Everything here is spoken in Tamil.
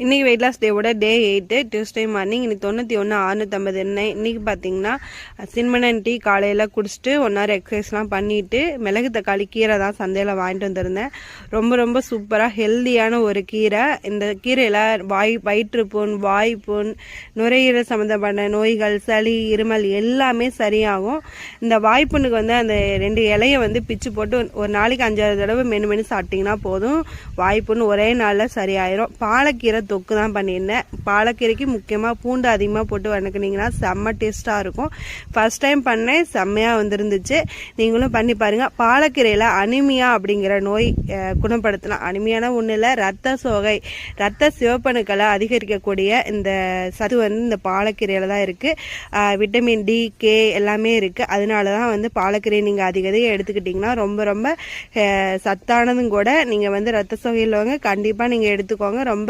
இன்றைக்கி வெயிட் லாஸ் டேவோட டே 8 டியூஸ்டே மார்னிங். இன்னைக்கு 91,650 எண்ணெய். இன்றைக்கி பார்த்தீங்கன்னா சின்மனன் டீ காலையில் குடிச்சிட்டு 1 hour எக்ஸசைஸ்லாம் பண்ணிவிட்டு மிளகு தக்காளி கீரை தான் சந்தையில் வாங்கிட்டு வந்திருந்தேன். ரொம்ப சூப்பராக ஹெல்த்தியான ஒரு கீரை. இந்த கீரையில் வயிற்றுப்புண், வாய்ப்புண், நுரையீரல் சம்மந்தப்பட்ட நோய்கள், சளி, இருமல் எல்லாமே சரியாகும். இந்த வாய்ப்புண்ணுக்கு வந்து அந்த 2 இலையை வந்து பிச்சு போட்டு ஒரு நாளைக்கு 5-6 தடவை மென்று சாப்பிட்டிங்கன்னா போதும், வாய்ப்புண் ஒரே நாளில் சரியாயிரும். பாலக்கீரை தொக்கு தான் பண்ணியிருந்தேன். பாலக்கீரைக்கு முக்கியமாக பூண்டு அதிகமாக போட்டு வணக்குனீங்கன்னா செம்ம டேஸ்ட்டாக இருக்கும். ஃபர்ஸ்ட் டைம் பண்ணேன், செம்மையாக வந்துருந்துச்சு. நீங்களும் பண்ணி பாருங்கள். பாலக்கீரையில் அனிமியா அப்படிங்கிற நோய் குணப்படுத்தலாம். அனிமியான ஒன்றும் இல்லை, ரத்த சோகை, ரத்த சிவப்பணுக்களை அதிகரிக்கக்கூடிய இந்த சத்து வந்து இந்த பாலக்கீரையில் தான் இருக்குது. விட்டமின் டி, கே எல்லாமே இருக்குது. அதனால தான் வந்து பாலக்கீரை நீங்கள் அதிகமாக எடுத்துக்கிட்டிங்கன்னா ரொம்ப சத்தானதும் கூட. நீங்கள் வந்து ரத்த சோகை உள்ளவங்க கண்டிப்பாக நீங்கள் எடுத்துக்கோங்க. ரொம்ப